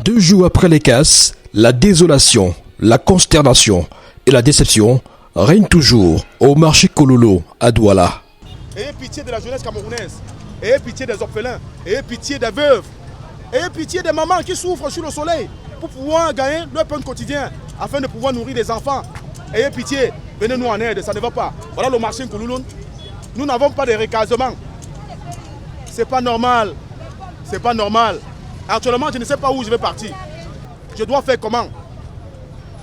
2 jours après les casses, la désolation, la consternation et la déception règnent toujours au marché Kololo à Douala. Ayez pitié de la jeunesse camerounaise, ayez pitié des orphelins, ayez pitié des veuves, ayez pitié des mamans qui souffrent sur le soleil pour pouvoir gagner leur pain quotidien afin de pouvoir nourrir les enfants. Ayez pitié, venez nous en aide, ça ne va pas. Voilà le marché Kololo. Nous n'avons pas de recasement. C'est pas normal. C'est pas normal. Actuellement, je ne sais pas où je vais partir. Je dois faire comment?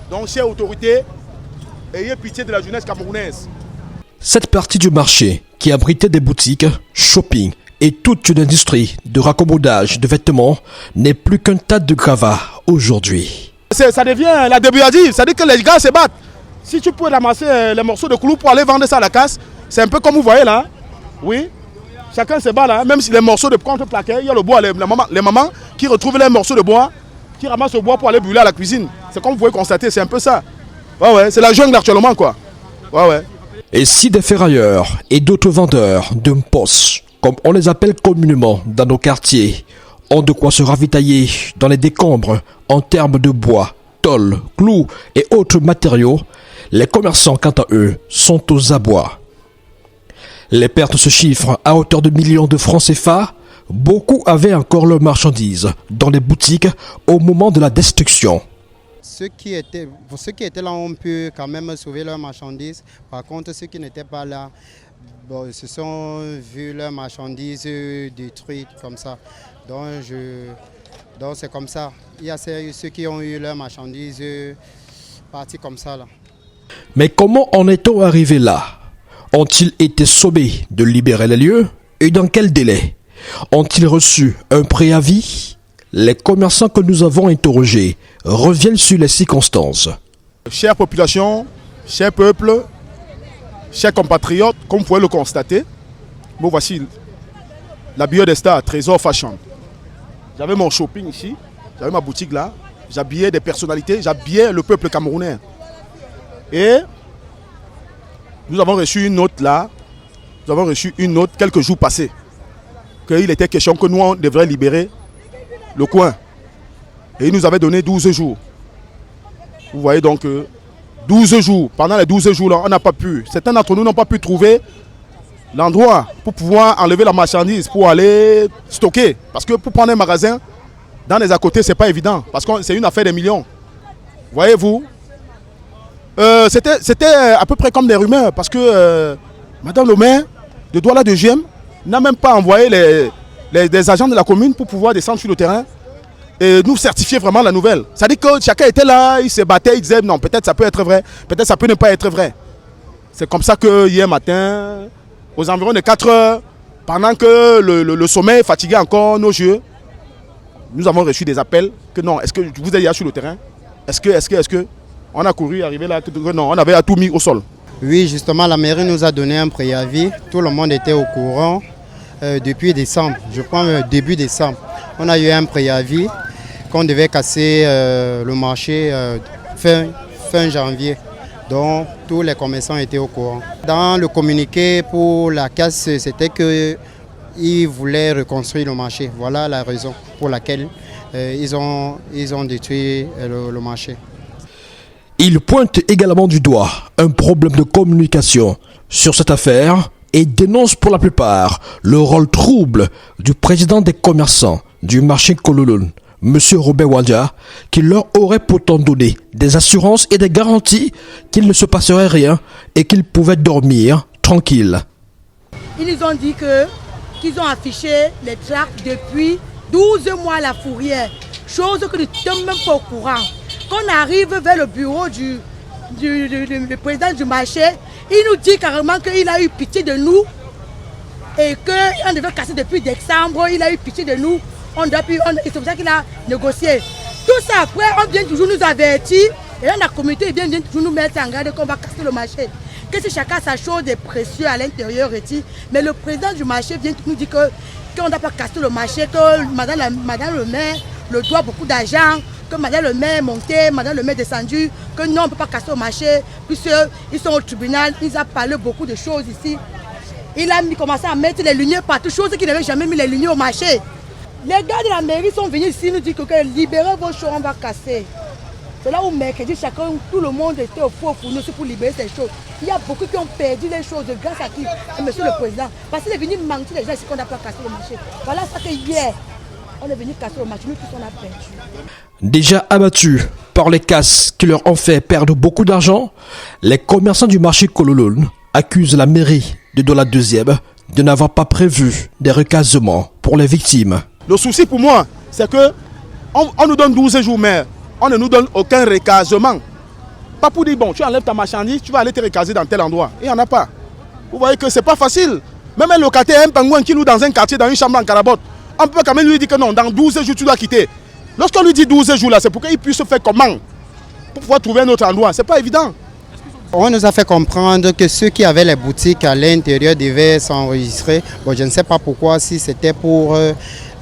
Donc, chères autorités, ayez pitié de la jeunesse camerounaise. Cette partie du marché, qui abritait des boutiques, shopping et toute une industrie de raccommodage de vêtements, n'est plus qu'un tas de gravats aujourd'hui. Ça devient la débuadie, c'est-à-dire que les gars se battent. Si tu peux ramasser les morceaux de clous pour aller vendre ça à la casse, c'est un peu comme vous voyez là. Oui. Chacun se bat là, même si les morceaux de contreplaqué, il y a le bois, les mamans qui retrouvent les morceaux de bois, qui ramassent le bois pour aller brûler à la cuisine. C'est comme vous pouvez constater, c'est un peu ça. Ouais, c'est la jungle actuellement quoi. Ouais. Et si des ferrailleurs et d'autres vendeurs de poches, comme on les appelle communément dans nos quartiers, ont de quoi se ravitailler dans les décombres en termes de bois, tôle, clous et autres matériaux, les commerçants quant à eux sont aux abois. Les pertes se chiffrent à hauteur de millions de francs CFA. Beaucoup avaient encore leurs marchandises dans les boutiques au moment de la destruction. Ceux qui étaient là ont pu quand même sauver leurs marchandises. Par contre, ceux qui n'étaient pas là, se sont vus leurs marchandises détruites comme ça. Donc c'est comme ça. Il y a ceux qui ont eu leurs marchandises parties comme ça là. Mais comment en est-on arrivé là? Ont-ils été sommés de libérer les lieux? Et dans quel délai? Ont-ils reçu un préavis? Les commerçants que nous avons interrogés reviennent sur les circonstances. Chère population, cher peuple, chers compatriotes, comme vous pouvez le constater, bon voici la bio des stars, Trésor Fashion. J'avais mon shopping ici, j'avais ma boutique là, j'habillais des personnalités, j'habillais le peuple camerounais. Et nous avons reçu une note là, quelques jours passés, qu'il était question que nous on devrait libérer le coin. Et il nous avait donné 12 jours. Vous voyez donc 12 jours. Pendant les 12 jours là, on n'a pas pu. Certains d'entre nous n'ont pas pu trouver l'endroit pour pouvoir enlever la marchandise, pour aller stocker. Parce que pour prendre un magasin, dans les à côté, c'est pas évident. Parce que c'est une affaire de millions. Voyez-vous? C'était à peu près comme des rumeurs. Parce que Madame le maire de Douala 2e n'a même pas envoyé des agents de la commune pour pouvoir descendre sur le terrain et nous certifier vraiment la nouvelle. Ça dit que chacun était là, il se battait, il disait non, peut-être ça peut être vrai, peut-être ça peut ne pas être vrai. C'est comme ça que hier matin, aux environs de 4 heures, pendant que le sommeil fatiguait encore nos yeux, nous avons reçu des appels que non, est-ce que vous êtes là sur le terrain? Est-ce que on a couru, arrivé là, que non, on avait tout mis au sol. Oui, justement, la mairie nous a donné un préavis. Tout le monde était au courant depuis décembre. Je crois début décembre. On a eu un préavis qu'on devait casser le marché fin janvier. Donc, tous les commerçants étaient au courant. Dans le communiqué pour la casse, c'était qu'ils voulaient reconstruire le marché. Voilà la raison pour laquelle ils ont détruit le marché. Il pointe également du doigt un problème de communication sur cette affaire et dénonce pour la plupart le rôle trouble du président des commerçants du marché Kololo, M. Robert Wadia, qui leur aurait pourtant donné des assurances et des garanties qu'il ne se passerait rien et qu'ils pouvaient dormir tranquilles. Ils nous ont dit qu'ils ont affiché les tracts depuis 12 mois à la fourrière, chose que nous ne sommes même pas au courant. Quand on arrive vers le bureau du président du marché, il nous dit carrément qu'il a eu pitié de nous et qu'on devait casser depuis décembre, il a eu pitié de nous. C'est pour ça qu'il a négocié. Tout ça après, on vient toujours nous avertir et là la communauté vient toujours nous mettre en garde qu'on va casser le marché. Que si chacun sa chose est précieux à l'intérieur, mais le président du marché vient nous dire qu'on ne doit pas casser le marché, que madame le maire le doit beaucoup d'argent, que madame le maire est monté, madame le maire est descendu, que non, on ne peut pas casser le marché, puisqu'ils sont au tribunal, ils ont parlé beaucoup de choses ici. Il a commencé à mettre les lumières partout, chose qu'il n'avait jamais mis les lumières au marché. Les gars de la mairie sont venus ici nous dire que libérez vos choses, on va casser. C'est là où mercredi, tout le monde était au four pour nous pour libérer ces choses. Il y a beaucoup qui ont perdu les choses grâce à qui? Monsieur le Président. Parce qu'il est venu mentir les gens ici qu'on n'a pas cassé le marché. Voilà ça que hier, on est venu casser le marché, nous tous on a perdu. Déjà abattus par les casses qui leur ont fait perdre beaucoup d'argent, les commerçants du marché Kololone accusent la mairie de Douala 2e de n'avoir pas prévu des recasements pour les victimes. Le souci pour moi, c'est que on nous donne 12 jours, mais on ne nous donne aucun recasement. Pas pour dire, bon, tu enlèves ta marchandise, tu vas aller te recaser dans tel endroit. Il n'y en a pas. Vous voyez que ce n'est pas facile. Même un locataire, un pingouin qui loue dans un quartier, dans une chambre en carabote, on peut quand même lui dire que non, dans 12 jours, tu dois quitter. Lorsqu'on lui dit 12 jours là, c'est pour qu'il puisse faire comment pour pouvoir trouver un autre endroit. Ce n'est pas évident. On nous a fait comprendre que ceux qui avaient les boutiques à l'intérieur devaient s'enregistrer. Bon, je ne sais pas pourquoi, si c'était pour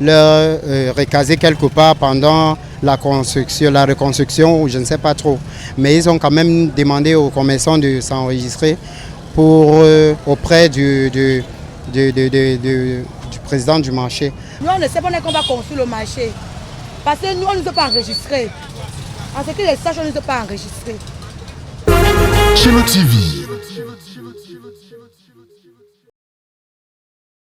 leur recaser quelque part pendant la reconstruction, ou je ne sais pas trop. Mais ils ont quand même demandé aux commerçants de s'enregistrer auprès du président du marché. Nous, on ne sait pas qu'on va construire le marché. Parce que nous, on ne nous a pas enregistrés. En ce qui les sages, on ne nous a pas enregistrés. Chelo TV.